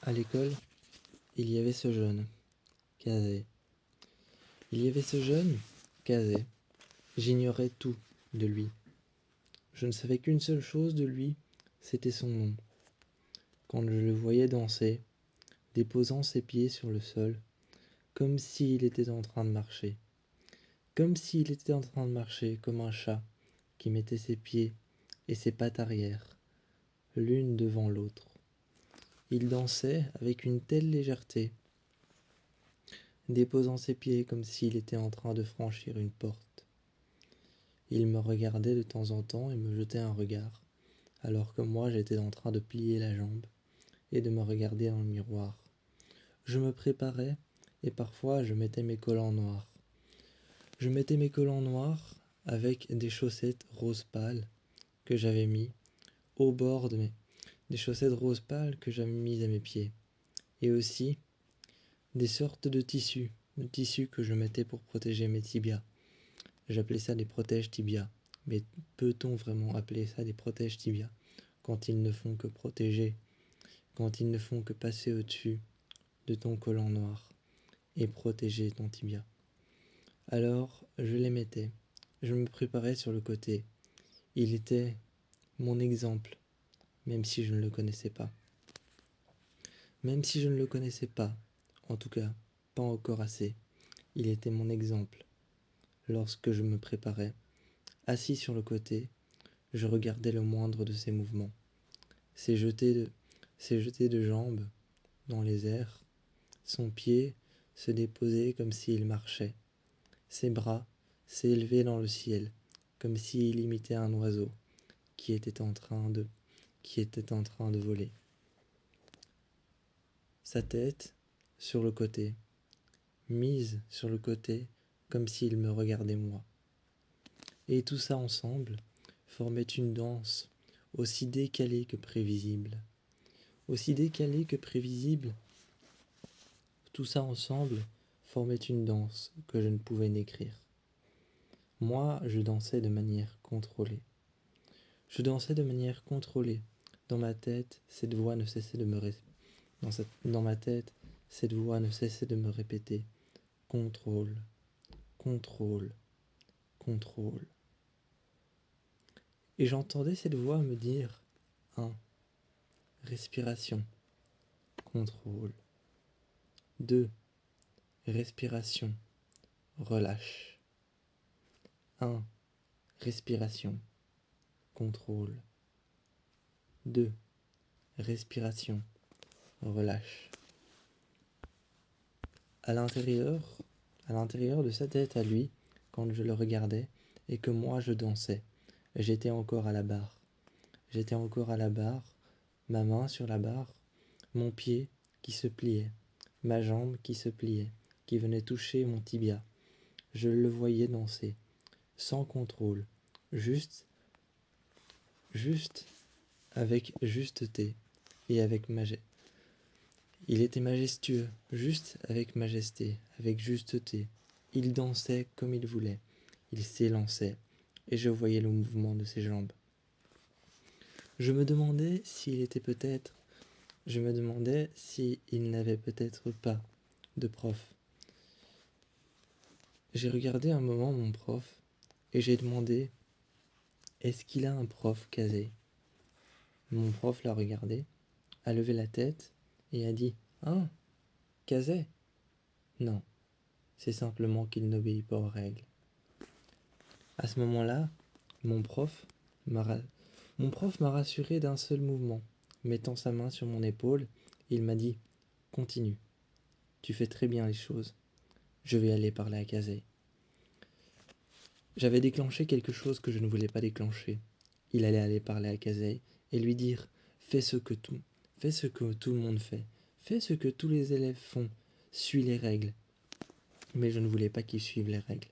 À l'école, il y avait ce jeune, Kazé. Il y avait ce jeune, Kazé. J'ignorais tout de lui. Je ne savais qu'une seule chose de lui, c'était son nom. Quand je le voyais danser, déposant ses pieds sur le sol, comme s'il était en train de marcher. Comme s'il était en train de marcher comme un chat qui mettait ses pieds et ses pattes arrière, l'une devant l'autre. Il dansait avec une telle légèreté, déposant ses pieds comme s'il était en train de franchir une porte. Il me regardait de temps en temps et me jetait un regard, alors que moi j'étais en train de plier la jambe et de me regarder dans le miroir. Je me préparais et parfois je mettais mes collants noirs. Je mettais mes collants noirs avec des chaussettes rose pâle que j'avais mis au bord des chaussettes rose pâle que j'avais mises à mes pieds, et aussi des sortes de tissus que je mettais pour protéger mes tibias. J'appelais ça des protèges tibias, mais peut-on vraiment appeler ça des protèges tibias quand ils ne font que protéger, quand ils ne font que passer au-dessus de ton collant noir et protéger ton tibia? Alors je les mettais, je me préparais sur le côté. Il était mon exemple, même si je ne le connaissais pas. Même si je ne le connaissais pas, en tout cas, pas encore assez, il était mon exemple. Lorsque je me préparais, assis sur le côté, je regardais le moindre de ses mouvements, ses jetés de jambes dans les airs, son pied se déposait comme s'il marchait, ses bras s'élevaient dans le ciel, comme s'il imitait un oiseau qui était en train de voler. Sa tête sur le côté, mise sur le côté comme s'il me regardait moi. Et tout ça ensemble formait une danse aussi décalée que prévisible. Aussi décalée que prévisible, tout ça ensemble formait une danse que je ne pouvais n'écrire. Moi, je dansais de manière contrôlée. Je dansais de manière contrôlée. Dans ma tête, cette voix ne cessait de me Dans ma tête, cette voix ne cessait de me répéter: contrôle, contrôle, contrôle. Et j'entendais cette voix me dire: 1. Respiration, contrôle. 2. Respiration, relâche. 1. Respiration, contrôle. 2. Respiration, relâche. À l'intérieur de sa tête à lui, quand je le regardais et que moi je dansais, j'étais encore à la barre. J'étais encore à la barre, ma main sur la barre, mon pied qui se pliait, ma jambe qui se pliait, qui venait toucher mon tibia. Je le voyais danser, sans contrôle, juste avec justeté et avec majesté. Il était majestueux, juste avec majesté, avec justeté. Il dansait comme il voulait, il s'élançait, et je voyais le mouvement de ses jambes. Je me demandais s'il n'avait peut-être pas de prof. J'ai regardé un moment mon prof et j'ai demandé: est-ce qu'il a un prof, Kazé? Mon prof l'a regardé, a levé la tête et a dit: ah, Kazé? Non, c'est simplement qu'il n'obéit pas aux règles. À ce moment-là, mon prof m'a rassuré d'un seul mouvement. Mettant sa main sur mon épaule, il m'a dit: continue, tu fais très bien les choses. Je vais aller parler à Kazé. J'avais déclenché quelque chose que je ne voulais pas déclencher. Il allait aller parler à Kazé et lui dire: fais ce que tout le monde fait, fais ce que tous les élèves font, suis les règles. Mais je ne voulais pas qu'il suive les règles.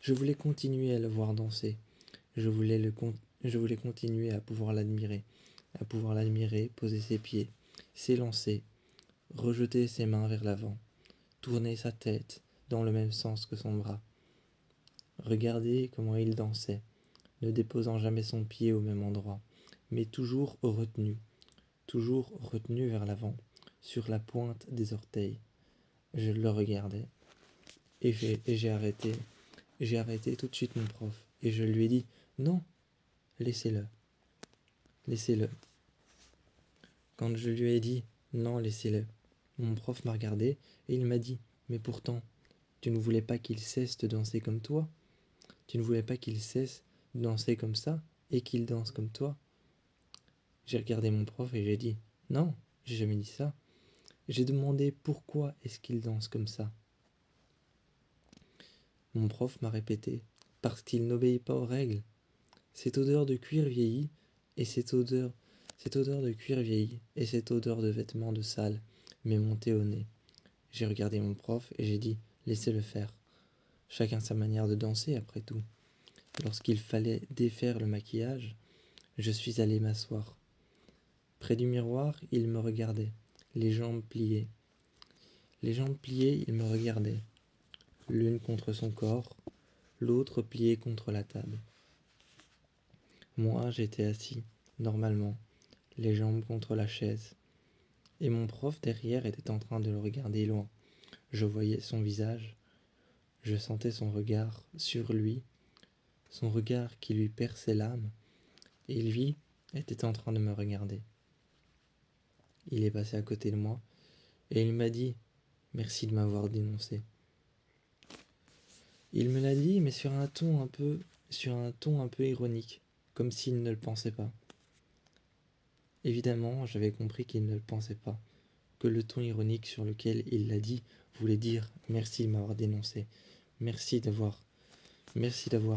Je voulais continuer à le voir danser. Je voulais continuer à pouvoir l'admirer, poser ses pieds, s'élancer, rejeter ses mains vers l'avant, tourner sa tête dans le même sens que son bras. Regardez comment il dansait, ne déposant jamais son pied au même endroit, mais toujours retenu vers l'avant, sur la pointe des orteils. Je le regardais et j'ai arrêté. J'ai arrêté tout de suite mon prof et je lui ai dit non, laissez-le, laissez-le. Quand je lui ai dit non, laissez-le, mon prof m'a regardé et il m'a dit mais pourtant, tu ne voulais pas qu'il cesse de danser comme toi? Tu ne voulais pas qu'il cesse de danser comme ça et qu'il danse comme toi? J'ai regardé mon prof et j'ai dit non, j'ai jamais dit ça. J'ai demandé pourquoi est-ce qu'il danse comme ça. Mon prof m'a répété parce qu'il n'obéit pas aux règles. Cette odeur de cuir vieilli et cette odeur de cuir vieilli et cette odeur de vêtements de sale m'est montée au nez. J'ai regardé mon prof et j'ai dit laissez-le faire. Chacun sa manière de danser après tout. Lorsqu'il fallait défaire le maquillage, je suis allé m'asseoir. Près du miroir, il me regardait, les jambes pliées. Les jambes pliées, il me regardait, l'une contre son corps, l'autre pliée contre la table. Moi, j'étais assis, normalement, les jambes contre la chaise. Et mon prof derrière était en train de le regarder loin. Je voyais son visage, je sentais son regard sur lui, son regard qui lui perçait l'âme, et lui était en train de me regarder. Il est passé à côté de moi, et il m'a dit « Merci de m'avoir dénoncé ». Il me l'a dit, mais sur un ton un peu ironique, comme s'il ne le pensait pas. Évidemment, j'avais compris qu'il ne le pensait pas, que le ton ironique sur lequel il l'a dit voulait dire « Merci de m'avoir dénoncé, merci d'avoir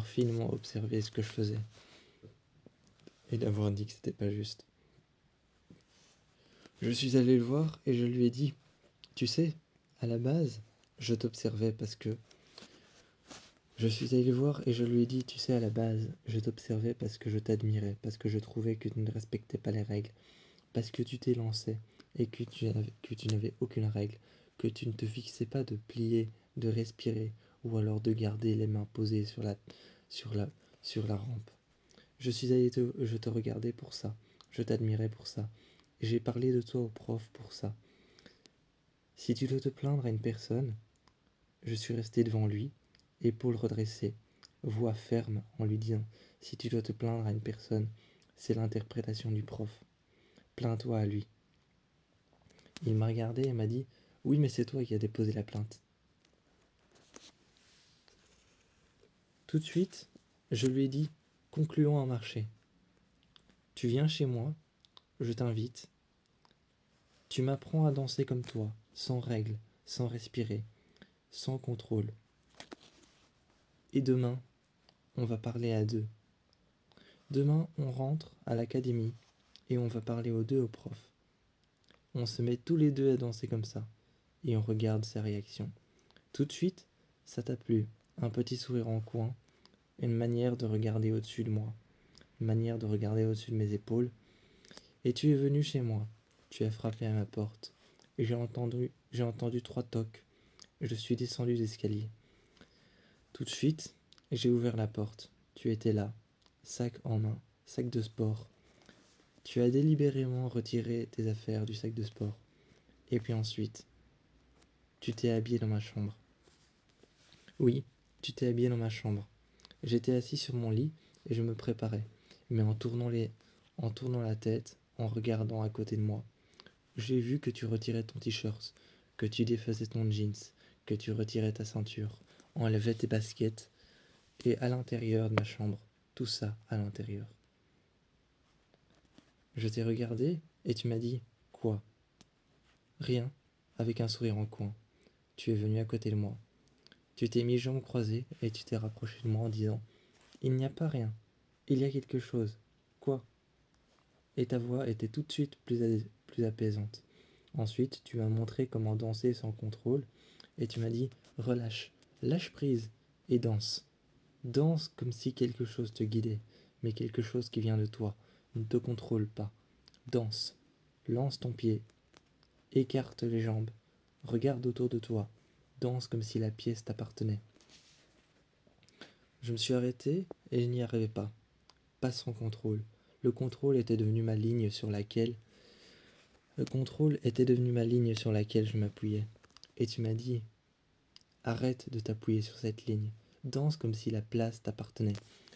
finement observé ce que je faisais, et d'avoir dit que c'était pas juste ». Je suis allé le voir et je lui ai dit « Tu sais, à la base, je t'observais parce que… » Je suis allé le voir et je lui ai dit « Tu sais, à la base, je t'observais parce que je t'admirais, parce que je trouvais que tu ne respectais pas les règles, parce que tu t'es lancé et que tu n'avais aucune règle, que tu ne te fixais pas de plier, de respirer, ou alors de garder les mains posées sur la rampe. Je te regardais pour ça, je t'admirais pour ça, et j'ai parlé de toi au prof pour ça. Si tu dois te plaindre à une personne, je suis resté devant lui, épaules redressées, voix ferme en lui disant « Si tu dois te plaindre à une personne, c'est l'interprétation du prof. Plains-toi à lui. » Il m'a regardé et m'a dit « Oui, mais c'est toi qui as déposé la plainte. » Tout de suite, je lui ai dit « Concluons un marché. Tu viens chez moi, je t'invite. Tu m'apprends à danser comme toi, sans règles, sans respirer, sans contrôle. Et demain, on va parler à deux. Demain, on rentre à l'académie et on va parler aux deux au prof. On se met tous les deux à danser comme ça et on regarde sa réaction. Tout de suite, ça t'a plu, un petit sourire en coin, une manière de regarder au-dessus de moi, une manière de regarder au-dessus de mes épaules. Et tu es venu chez moi, tu as frappé à ma porte et j'ai entendu 3 tocs. Je suis descendu l'escalier. Tout de suite, j'ai ouvert la porte. Tu étais là, sac en main, sac de sport. Tu as délibérément retiré tes affaires du sac de sport. Et puis ensuite, tu t'es habillé dans ma chambre. Oui, tu t'es habillé dans ma chambre. J'étais assis sur mon lit et je me préparais, mais en tournant la tête, en regardant à côté de moi, j'ai vu que tu retirais ton t-shirt, que tu défaisais ton jeans, que tu retirais ta ceinture, enlevais tes baskets, et à l'intérieur de ma chambre, tout ça à l'intérieur. Je t'ai regardé et tu m'as dit « Quoi ?» Rien, avec un sourire en coin. Tu es venu à côté de moi. Tu t'es mis jambes croisées et tu t'es rapproché de moi en disant « Il n'y a pas rien, il y a quelque chose. Quoi ?» Et ta voix était tout de suite plus apaisante. Ensuite, tu m'as montré comment danser sans contrôle et tu m'as dit « Relâche, lâche prise et danse. Danse comme si quelque chose te guidait, mais quelque chose qui vient de toi, ne te contrôle pas. Danse, lance ton pied, écarte les jambes, regarde autour de toi, danse comme si la pièce t'appartenait. » Je me suis arrêté et je n'y arrivais pas sans contrôle. Le contrôle était devenu ma ligne sur laquelle Le contrôle était devenu ma ligne sur laquelle je m'appuyais. Et tu m'as dit, arrête de t'appuyer sur cette ligne. Danse comme si la place t'appartenait.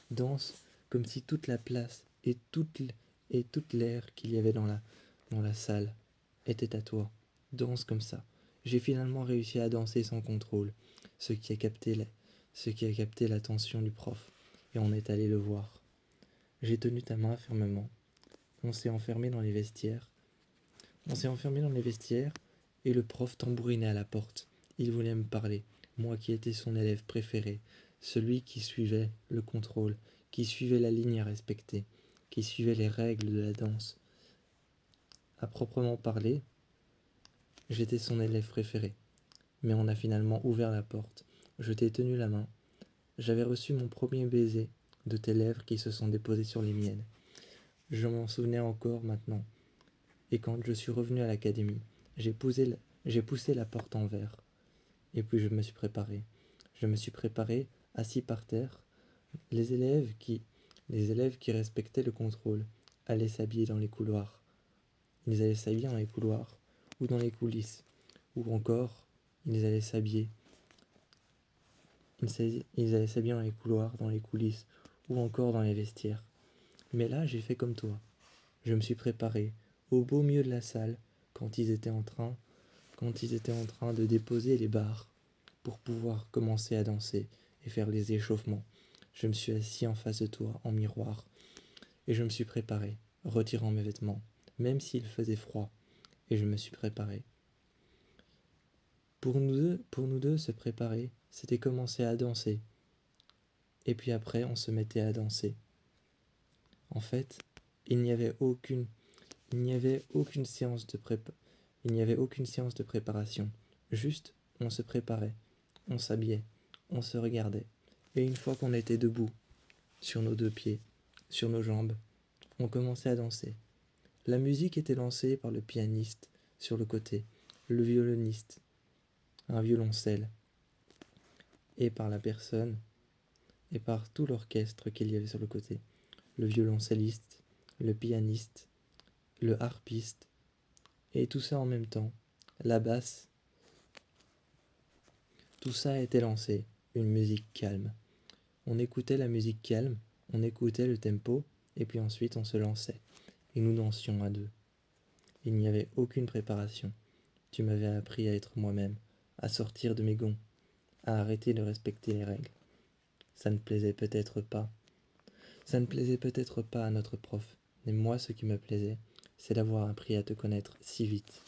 Danse comme si toute la place et toute l'air qu'il y avait dans la salle était à toi. Danse comme ça. J'ai finalement réussi à danser sans contrôle, ce qui a capté l'attention du prof, et on est allé le voir. J'ai tenu ta main fermement. On s'est enfermé dans les vestiaires. Et le prof tambourinait à la porte. Il voulait me parler, moi qui étais son élève préféré, celui qui suivait le contrôle, qui suivait la ligne à respecter, qui suivait les règles de la danse. À proprement parler, j'étais son élève préféré. Mais on a finalement ouvert la porte. Je t'ai tenu la main. J'avais reçu mon premier baiser de tes lèvres qui se sont déposées sur les miennes. Je m'en souvenais encore maintenant. Et quand je suis revenu à l'académie, j'ai poussé la porte en verre. Et puis je me suis préparé. Je me suis préparé, assis par terre. Les élèves qui respectaient le contrôle allaient s'habiller dans les couloirs. Ils allaient s'habiller dans les couloirs ou dans les coulisses. Ou encore, ils allaient s'habiller. Ils allaient s'habiller dans les couloirs, dans les coulisses ou encore dans les vestiaires. Mais là, j'ai fait comme toi. Je me suis préparé au beau milieu de la salle quand ils étaient en train de déposer les barres pour pouvoir commencer à danser et faire les échauffements. Je me suis assis en face de toi, en miroir, et je me suis préparé, retirant mes vêtements, même s'il faisait froid, et je me suis préparé. Pour nous deux, se préparer, c'était commencer à danser, et puis après on se mettait à danser. En fait, il n'y avait aucune séance de préparation. Juste, on se préparait, on s'habillait, on se regardait. Et une fois qu'on était debout, sur nos deux pieds, sur nos jambes, on commençait à danser. La musique était lancée par le pianiste sur le côté, le violoniste, un violoncelle, et par la personne, et par tout l'orchestre qu'il y avait sur le côté. Le violoncelliste, le pianiste, le harpiste, et tout ça en même temps, la basse. Tout ça a été lancé, une musique calme. On écoutait la musique calme, on écoutait le tempo, et puis ensuite on se lançait, et nous dansions à deux. Il n'y avait aucune préparation. Tu m'avais appris à être moi-même, à sortir de mes gonds, à arrêter de respecter les règles. Ça ne plaisait peut-être pas. Ça ne plaisait peut-être pas à notre prof, mais moi ce qui me plaisait, c'est d'avoir appris à te connaître si vite.